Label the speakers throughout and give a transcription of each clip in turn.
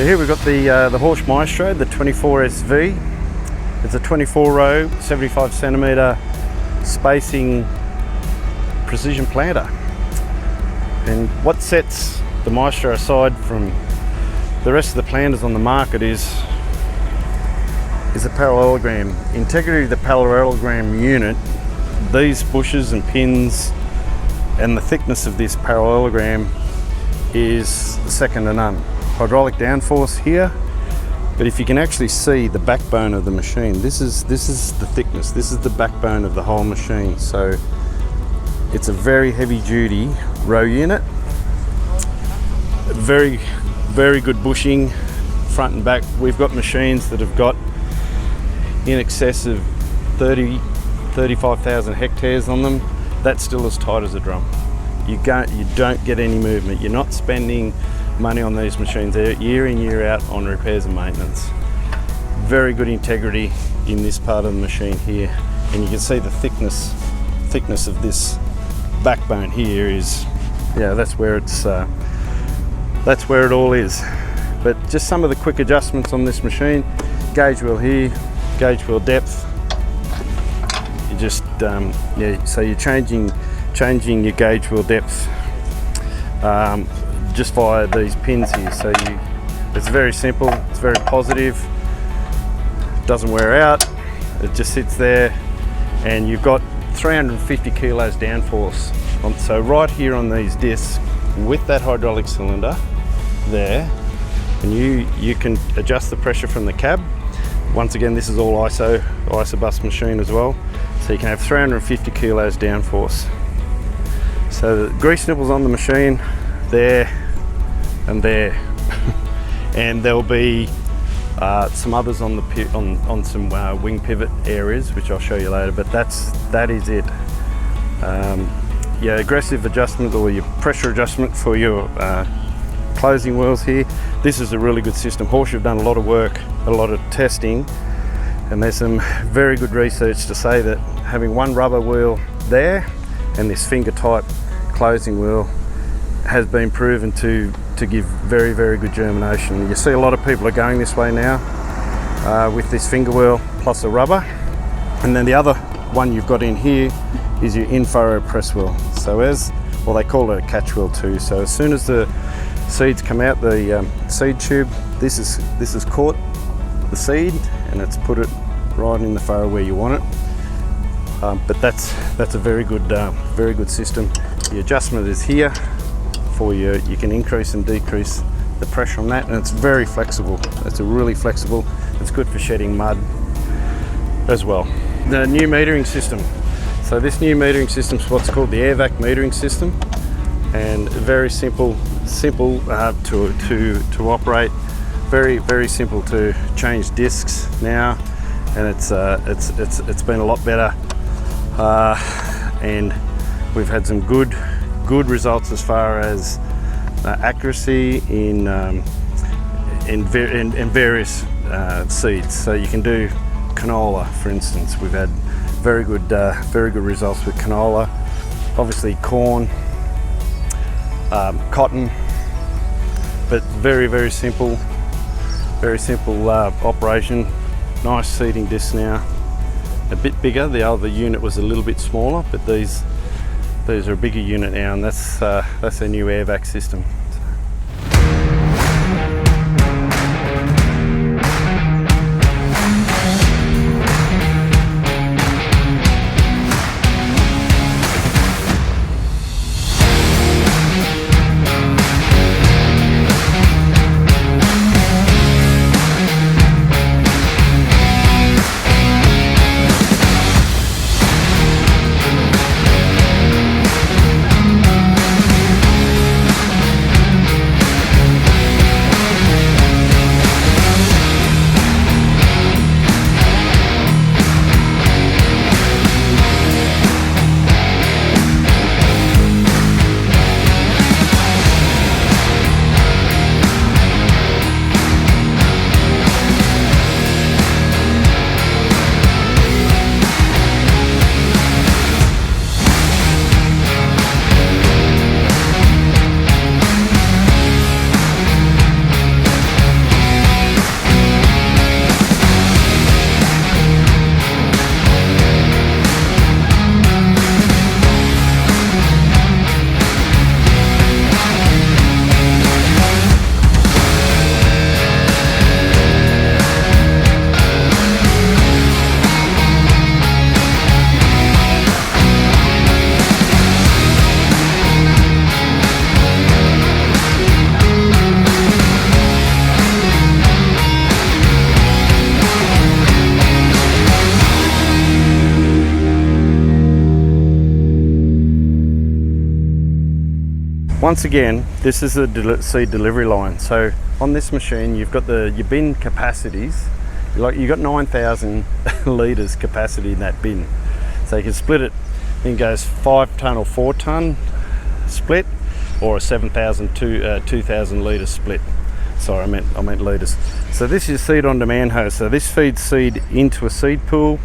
Speaker 1: here we've got the Horsch Maestro, the 24SV. It's a 24 row, 75 centimetre spacing precision planter. And what sets the Maestro aside from the rest of the planters on the market is a parallelogram. Integrity of the parallelogram unit, these bushes and pins and the thickness of this parallelogram is second to none. Hydraulic downforce here, but if you can actually see the backbone of the machine, this is the thickness, this is the backbone of the whole machine. So it's a very heavy duty row unit, very good bushing front and back. We've got machines that have got in excess of 35,000 hectares on them. That's still as tight as a drum. You don't get any movement. You're not spending money on these machines year in, year out on repairs and maintenance. Very good integrity in this part of the machine here, and you can see the thickness of this backbone here is, yeah, that's where it all is. But just some of the quick adjustments on this machine: gauge wheel here, gauge wheel depth. You just so you're changing your gauge wheel depth just via these pins here. So it's very simple, it's very positive, doesn't wear out, it just sits there, and you've got 350 kilos downforce. So right here on these discs with that hydraulic cylinder there, and you can adjust the pressure from the cab. Once again, this is all isobus machine as well, so you can have 350 kilos downforce. So the grease nipples on the machine, there and there, and there'll be some others on some wing pivot areas, which I'll show you later. But that is it. Your aggressive adjustment or your pressure adjustment for your closing wheels here. This is a really good system. Horsch have done a lot of work, a lot of testing, and there's some very good research to say that having one rubber wheel there and this finger type closing wheel has been proven to give very good germination. You see a lot of people are going this way now with this finger wheel plus a rubber. And then the other one you've got in here is your in-furrow press wheel. So they call it a catch wheel too. So as soon as the seeds come out the seed tube, this is caught the seed and it's put it right in the furrow where you want it. But that's a very good system. The adjustment is here for you. You can increase and decrease the pressure on that, and it's very flexible. It's really flexible. It's good for shedding mud as well. The new metering system. So this new metering system is what's called the air vac metering system, and very simple to operate. Very simple to change discs now, and it's been a lot better, and we've had some good results as far as accuracy in various seeds. So you can do canola, for instance. We've had very good results with canola. Obviously corn, cotton, but very simple operation. Nice seeding discs now. A bit bigger. The other unit was a little bit smaller, but these are a bigger unit now, and that's a new air vac system. Once again, this is a seed delivery line. So on this machine, you've got your bin capacities. You've got 9,000 litres capacity in that bin. So you can split it. It goes 5 tonne or 4 tonne split, or a 7,000 to 2,000 litre split. Sorry, I meant litres. So this is seed on demand hose. So this feeds seed into a seed pool,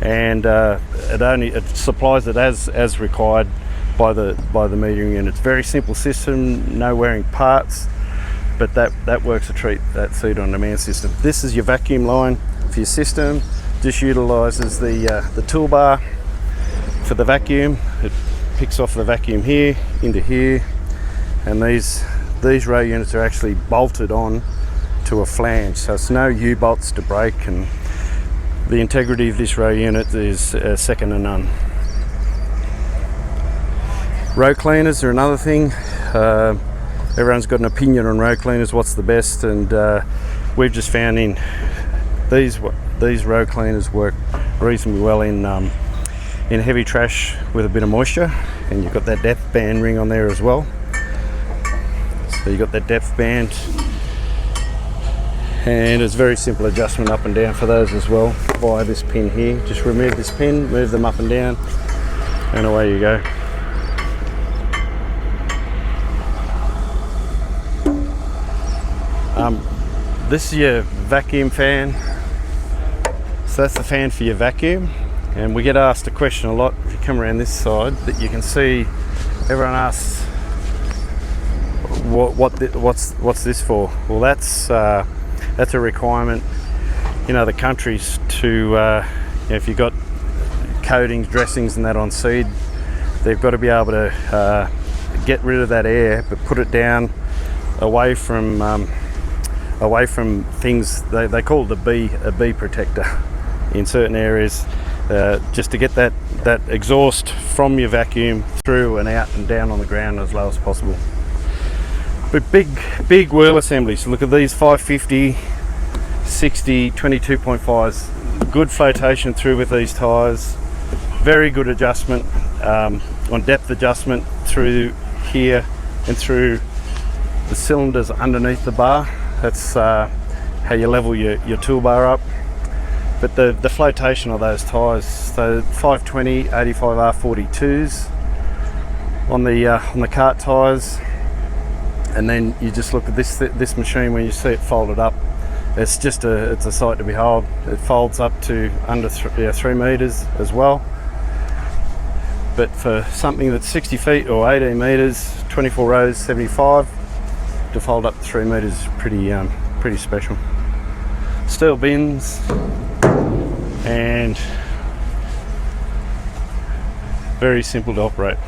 Speaker 1: and it supplies it as required by the metering unit. It's a very simple system, no wearing parts, but that works a treat, that seed on demand system. This is your vacuum line for your system. Just utilises the toolbar for the vacuum. It picks off the vacuum here into here, and these row units are actually bolted on to a flange, so it's no U-bolts to break, and the integrity of this row unit is second to none. Row cleaners are another thing. Everyone's got an opinion on row cleaners, what's the best, and we've just found in these row cleaners work reasonably well in heavy trash with a bit of moisture, and you've got that depth band ring on there as well. So you've got that depth band, and it's very simple adjustment up and down for those as well via this pin here. Just remove this pin, move them up and down, and away you go. This is your vacuum fan. So that's the fan for your vacuum, and we get asked a question a lot if you come around this side, that you can see everyone asks what's this for. Well, that's a requirement in other countries to if you've got coatings, dressings and that on seed, they've got to be able to get rid of that air but put it down away from things. They call it a bee protector in certain areas, just to get that exhaust from your vacuum through and out and down on the ground as low as possible. But big wheel assemblies. Look at these 550, 60, 22.5s. Good flotation through with these tyres. Very good adjustment on depth adjustment through here and through the cylinders underneath the bar. That's how you level your toolbar up. But the flotation of those tyres, so 520 85R 42s on the cart tyres, and then you just look at this machine when you see it folded up. It's a sight to behold. It folds up to under 3 metres as well. But for something that's 60 feet or 18 metres, 24 rows, 75. To fold up 3 metres is pretty special. Steel bins, and very simple to operate.